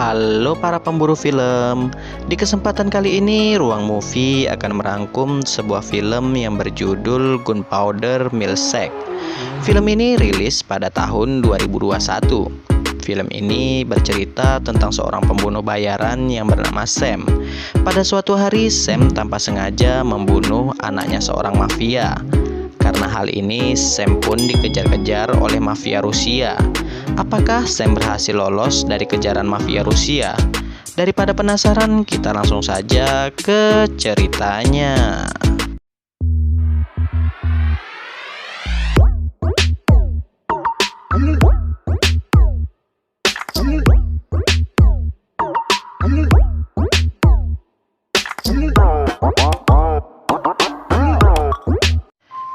Halo para pemburu film. Di kesempatan kali ini Ruang Movie akan merangkum sebuah film yang berjudul Gunpowder Milkshake. Film ini rilis pada tahun 2021. Film ini bercerita tentang seorang pembunuh bayaran yang bernama Sam. Pada suatu hari Sam tanpa sengaja membunuh anaknya seorang mafia. Karena hal ini, Sam pun dikejar-kejar oleh mafia Rusia. Apakah Sam berhasil lolos dari kejaran mafia Rusia? Daripada penasaran, kita langsung saja ke ceritanya.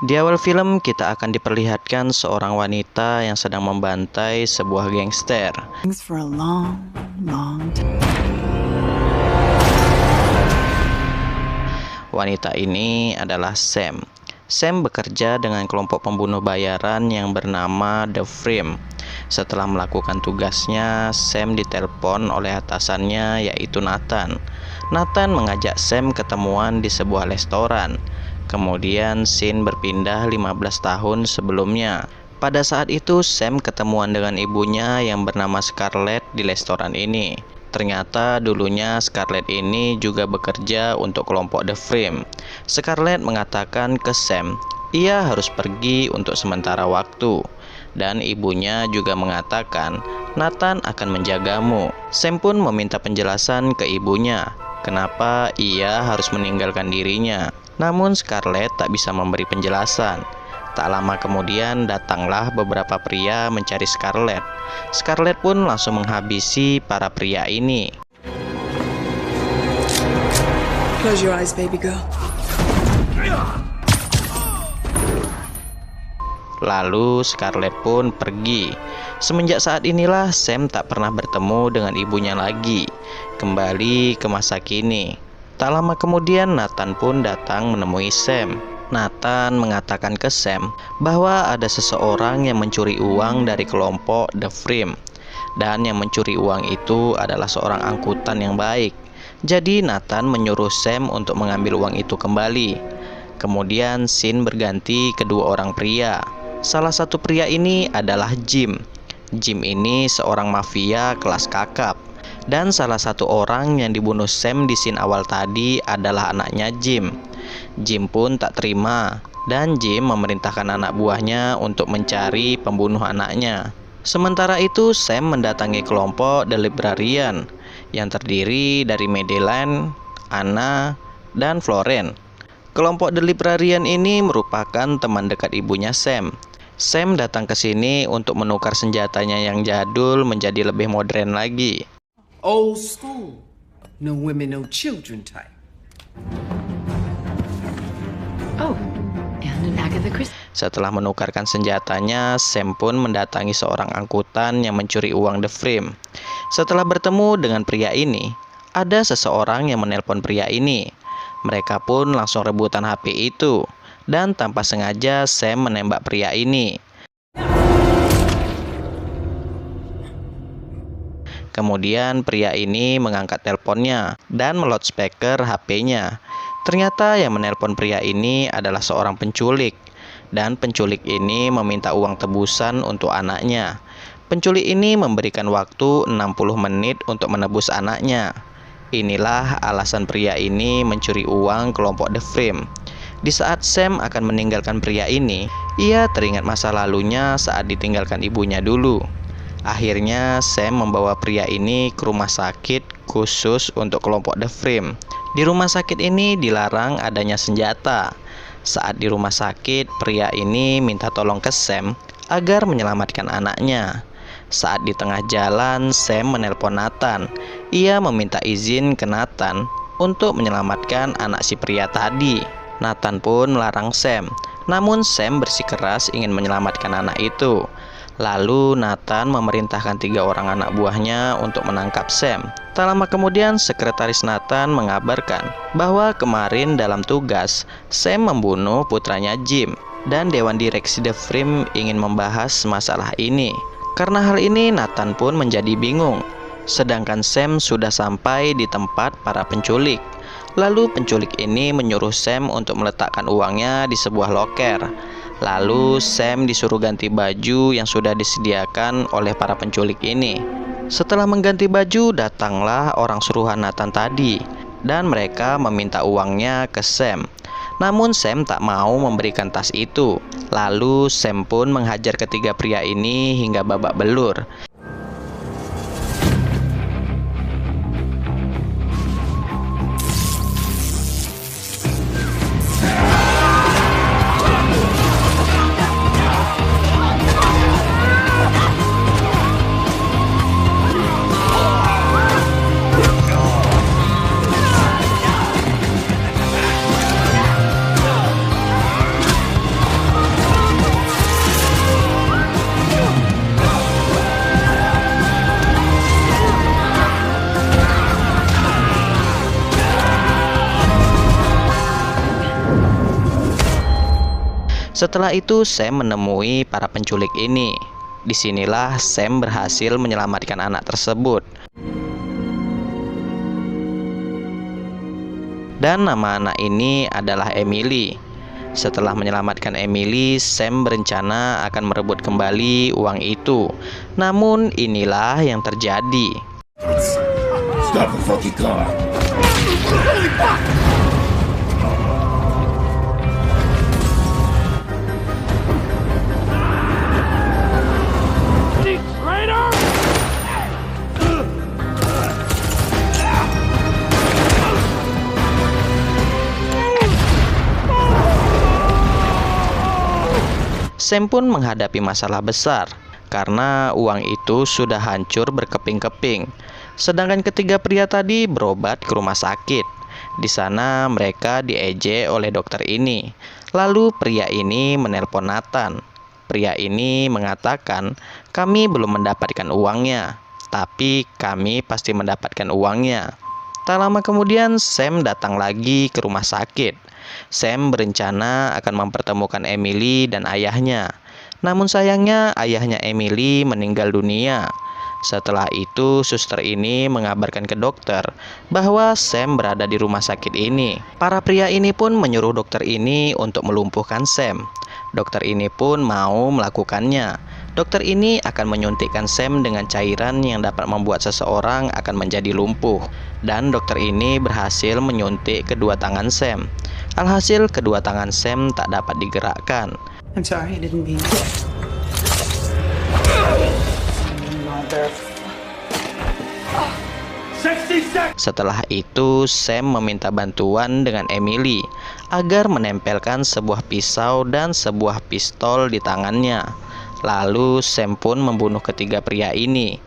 Di awal film kita akan diperlihatkan seorang wanita yang sedang membantai sebuah gangster. Wanita ini adalah Sam. Sam bekerja dengan kelompok pembunuh bayaran yang bernama The Frame. Setelah melakukan tugasnya, Sam ditelepon oleh atasannya yaitu Nathan. Nathan mengajak Sam ketemuan di sebuah restoran. Kemudian scene berpindah 15 tahun sebelumnya. Pada saat itu Sam ketemuan dengan ibunya yang bernama Scarlett di restoran ini. Ternyata dulunya Scarlett ini juga bekerja untuk kelompok The Frame. Scarlett mengatakan ke Sam, ia harus pergi untuk sementara waktu. Dan ibunya juga mengatakan, Nathan akan menjagamu. Sam pun meminta penjelasan ke ibunya, kenapa ia harus meninggalkan dirinya. Namun Scarlett tak bisa memberi penjelasan. Tak lama kemudian datanglah beberapa pria mencari Scarlett. Scarlett pun langsung menghabisi para pria ini. Close your eyes, baby girl. Lalu Scarlett pun pergi. Semenjak saat inilah Sam tak pernah bertemu dengan ibunya lagi. Kembali ke masa kini. Tak lama kemudian Nathan pun datang menemui Sam. Nathan mengatakan ke Sam bahwa ada seseorang yang mencuri uang dari kelompok The Frame. Dan yang mencuri uang itu adalah seorang angkutan yang baik. Jadi Nathan menyuruh Sam untuk mengambil uang itu kembali. Kemudian scene berganti kedua orang pria. Salah satu pria ini adalah Jim. Jim ini seorang mafia kelas kakap. Dan salah satu orang yang dibunuh Sam di scene awal tadi adalah anaknya Jim. Jim pun tak terima, dan Jim memerintahkan anak buahnya untuk mencari pembunuh anaknya. Sementara itu Sam mendatangi kelompok The Librarian yang terdiri dari Madeleine, Anna, dan Florence. Kelompok The Librarian ini merupakan teman dekat ibunya Sam. Sam datang ke sini untuk menukar senjatanya yang jadul menjadi lebih modern lagi. Old school. No women, no children type. Oh, and an Agatha Christie. Setelah menukarkan senjatanya, Sam pun mendatangi seorang angkutan yang mencuri uang The Frame. Setelah bertemu dengan pria ini, ada seseorang yang menelpon pria ini. Mereka pun langsung rebutan HP itu. Dan tanpa sengaja Sam menembak pria ini. Kemudian pria ini mengangkat teleponnya dan meloudspeaker HP-nya. Ternyata yang menelpon pria ini adalah seorang penculik. Dan penculik ini meminta uang tebusan untuk anaknya. Penculik ini memberikan waktu 60 menit untuk menebus anaknya. Inilah alasan pria ini mencuri uang kelompok The Frame. Di saat Sam akan meninggalkan pria ini, ia teringat masa lalunya saat ditinggalkan ibunya dulu. Akhirnya Sam membawa pria ini ke rumah sakit khusus untuk kelompok The Frame. Di rumah sakit ini dilarang adanya senjata. Saat di rumah sakit, pria ini minta tolong ke Sam agar menyelamatkan anaknya. Saat di tengah jalan, Sam menelpon Nathan. Ia meminta izin ke Nathan untuk menyelamatkan anak si pria tadi. Nathan pun melarang Sam. Namun Sam bersikeras ingin menyelamatkan anak itu. Lalu Nathan memerintahkan 3 orang anak buahnya untuk menangkap Sam. Tak lama kemudian sekretaris Nathan mengabarkan bahwa kemarin dalam tugas Sam membunuh putranya Jim. Dan Dewan Direksi The Frame ingin membahas masalah ini. Karena hal ini Nathan pun menjadi bingung. Sedangkan Sam sudah sampai di tempat para penculik. Lalu penculik ini menyuruh Sam untuk meletakkan uangnya di sebuah loker. Lalu Sam disuruh ganti baju yang sudah disediakan oleh para penculik ini. Setelah mengganti baju, datanglah orang suruhan Nathan tadi, dan mereka meminta uangnya ke Sam. Namun Sam tak mau memberikan tas itu. Lalu Sam pun menghajar ketiga pria ini hingga babak belur. Setelah itu Sam menemui para penculik ini. Disinilah Sam berhasil menyelamatkan anak tersebut. Dan nama anak ini adalah Emily. Setelah menyelamatkan Emily, Sam berencana akan merebut kembali uang itu. Namun inilah yang terjadi. Stop the fucking car. Sam pun menghadapi masalah besar karena uang itu sudah hancur berkeping-keping. Sedangkan ketiga pria tadi berobat ke rumah sakit. Di sana mereka diejek oleh dokter ini. Lalu pria ini menelpon Nathan. Pria ini mengatakan, "Kami belum mendapatkan uangnya, tapi kami pasti mendapatkan uangnya." Tak lama kemudian Sam datang lagi ke rumah sakit. Sam berencana akan mempertemukan Emily dan ayahnya. Namun sayangnya ayahnya Emily meninggal dunia. Setelah itu suster ini mengabarkan ke dokter bahwa Sam berada di rumah sakit ini. Para pria ini pun menyuruh dokter ini untuk melumpuhkan Sam. Dokter ini pun mau melakukannya. Dokter ini akan menyuntikkan Sam dengan cairan yang dapat membuat seseorang akan menjadi lumpuh. Dan dokter ini berhasil menyuntik kedua tangan Sam. Alhasil kedua tangan Sam tak dapat digerakkan. I'm sorry, I didn't mean to. Setelah itu Sam meminta bantuan dengan Emily agar menempelkan sebuah pisau dan sebuah pistol di tangannya. Lalu Sam pun membunuh ketiga pria ini.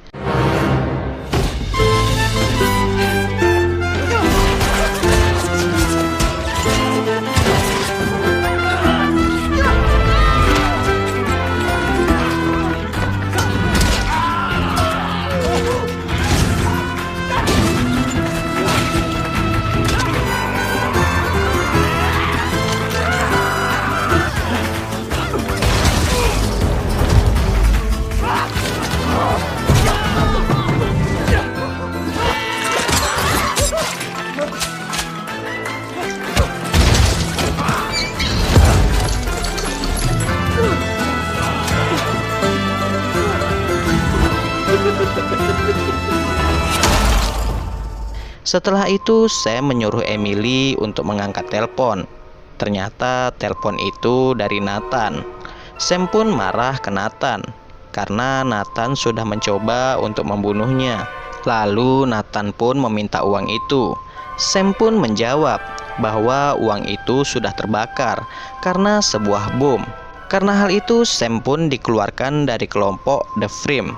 Setelah itu Sam menyuruh Emily untuk mengangkat telepon. Ternyata telepon itu dari Nathan. Sam pun marah ke Nathan karena Nathan sudah mencoba untuk membunuhnya. Lalu Nathan pun meminta uang itu. Sam pun menjawab bahwa uang itu sudah terbakar karena sebuah bom. Karena hal itu Sam pun dikeluarkan dari kelompok The Frame.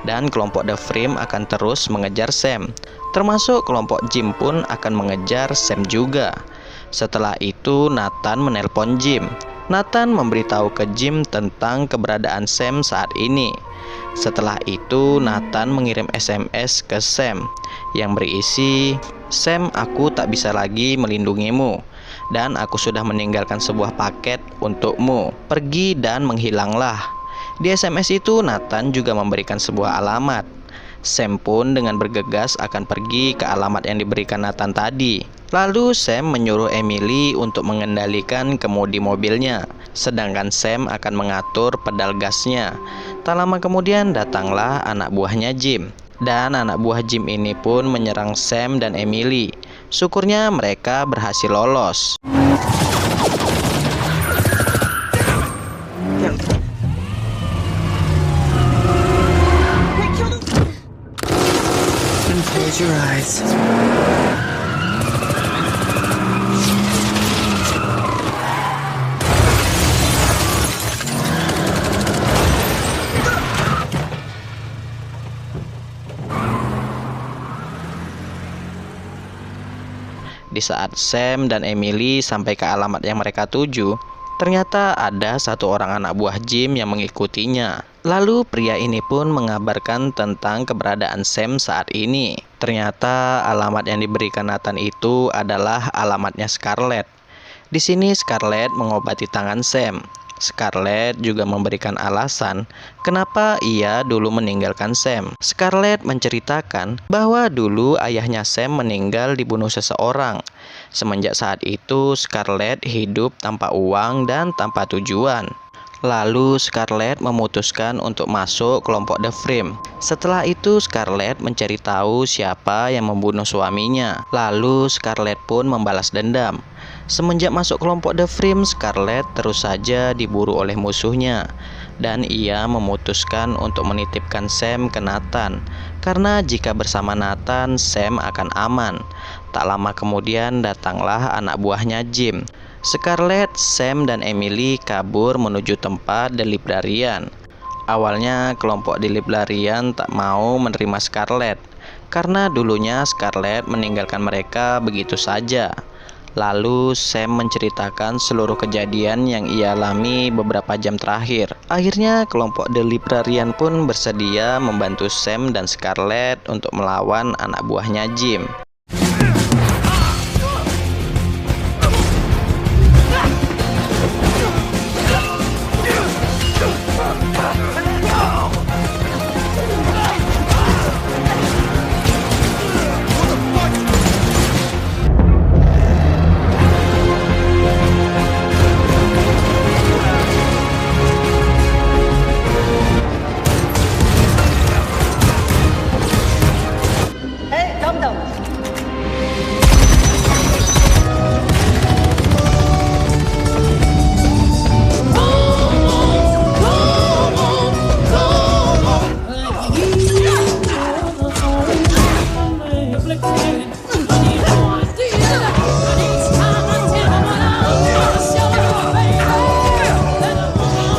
Dan kelompok The Frame akan terus mengejar Sam. Termasuk kelompok Jim pun akan mengejar Sam juga. Setelah itu Nathan menelpon Jim. Nathan memberitahu ke Jim tentang keberadaan Sam saat ini. Setelah itu Nathan mengirim SMS ke Sam yang berisi, "Sam, aku tak bisa lagi melindungimu dan aku sudah meninggalkan sebuah paket untukmu. Pergi dan menghilanglah." Di SMS itu Nathan juga memberikan sebuah alamat. Sam pun dengan bergegas akan pergi ke alamat yang diberikan Nathan tadi. Lalu Sam menyuruh Emily untuk mengendalikan kemudi mobilnya, sedangkan Sam akan mengatur pedal gasnya. Tak lama kemudian datanglah anak buahnya Jim. Dan anak buah Jim ini pun menyerang Sam dan Emily. Syukurnya mereka berhasil lolos. Close your eyes. Di saat Sam dan Emily sampai ke alamat yang mereka tuju, ternyata ada satu orang anak buah Jim yang mengikutinya. Lalu pria ini pun mengabarkan tentang keberadaan Sam saat ini. Ternyata alamat yang diberikan Nathan itu adalah alamatnya Scarlett. Di sini Scarlett mengobati tangan Sam. Scarlett juga memberikan alasan kenapa ia dulu meninggalkan Sam. Scarlett menceritakan bahwa dulu ayahnya Sam meninggal dibunuh seseorang. Semenjak saat itu Scarlett hidup tanpa uang dan tanpa tujuan. Lalu Scarlett memutuskan untuk masuk kelompok The Frame. Setelah itu Scarlett mencari tahu siapa yang membunuh suaminya. Lalu Scarlett pun membalas dendam. Semenjak masuk kelompok The Frame, Scarlett terus saja diburu oleh musuhnya. Dan ia memutuskan untuk menitipkan Sam ke Nathan. Karena jika bersama Nathan, Sam akan aman. Tak lama kemudian datanglah anak buahnya Jim. Scarlett, Sam, dan Emily kabur menuju tempat The Librarian. Awalnya kelompok The Librarian tak mau menerima Scarlett karena dulunya Scarlett meninggalkan mereka begitu saja. Lalu Sam menceritakan seluruh kejadian yang ia alami beberapa jam terakhir. Akhirnya kelompok The Librarian pun bersedia membantu Sam dan Scarlett untuk melawan anak buahnya Jim.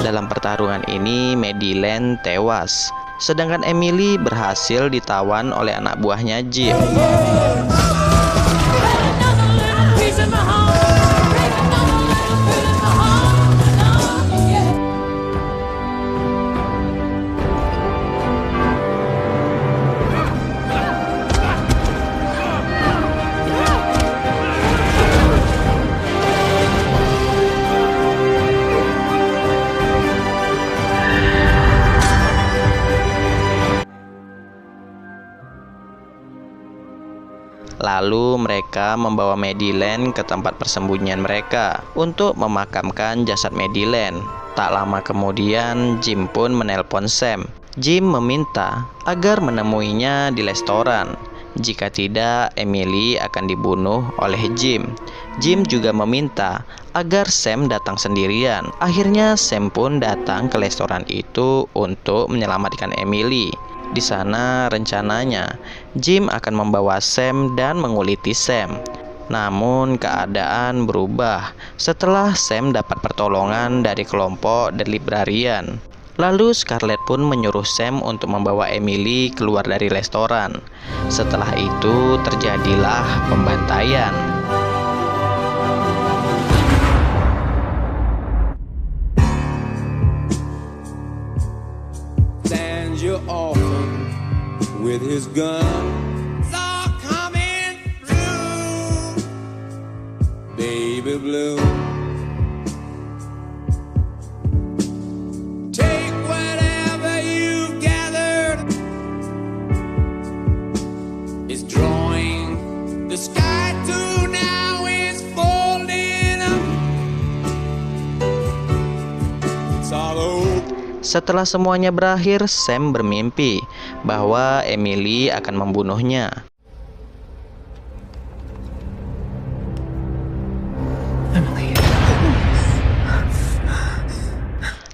Dalam pertarungan ini, Madeline tewas, sedangkan Emily berhasil ditawan oleh anak buahnya Jim. Lalu mereka membawa Madeline ke tempat persembunyian mereka untuk memakamkan jasad Madeline. Tak lama kemudian Jim pun menelpon Sam. Jim meminta agar menemuinya di restoran. Jika tidak, Emily akan dibunuh oleh Jim. Jim juga meminta agar Sam datang sendirian. Akhirnya Sam pun datang ke restoran itu untuk menyelamatkan Emily. Di sana rencananya Jim akan membawa Sam dan menguliti Sam. Namun keadaan berubah setelah Sam dapat pertolongan dari kelompok The Librarian. Lalu Scarlett pun menyuruh Sam untuk membawa Emily keluar dari restoran. Setelah itu terjadilah pembantaian. Stand your orphan with his guns are coming through, baby blue. Take whatever you've gathered Setelah semuanya berakhir, Sam bermimpi bahwa Emily akan membunuhnya.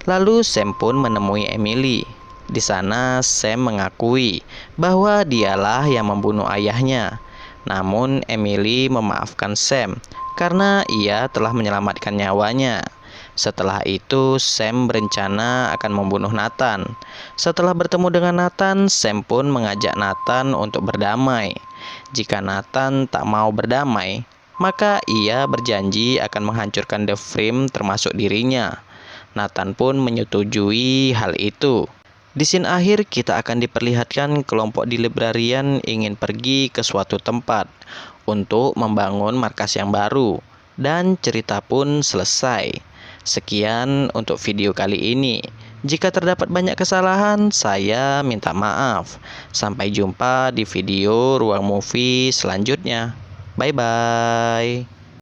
Lalu Sam pun menemui Emily. Di sana Sam mengakui bahwa dialah yang membunuh ayahnya. Namun Emily memaafkan Sam karena ia telah menyelamatkan nyawanya. Setelah itu Sam berencana akan membunuh Nathan. Setelah bertemu dengan Nathan, Sam pun mengajak Nathan untuk berdamai. Jika Nathan tak mau berdamai, maka ia berjanji akan menghancurkan The Frame termasuk dirinya. Nathan pun menyetujui hal itu. Di scene akhir kita akan diperlihatkan kelompok di librarian ingin pergi ke suatu tempat untuk membangun markas yang baru, dan cerita pun selesai. Sekian untuk video kali ini. Jika terdapat banyak kesalahan, saya minta maaf. Sampai jumpa di video Ruang Movie selanjutnya. Bye bye.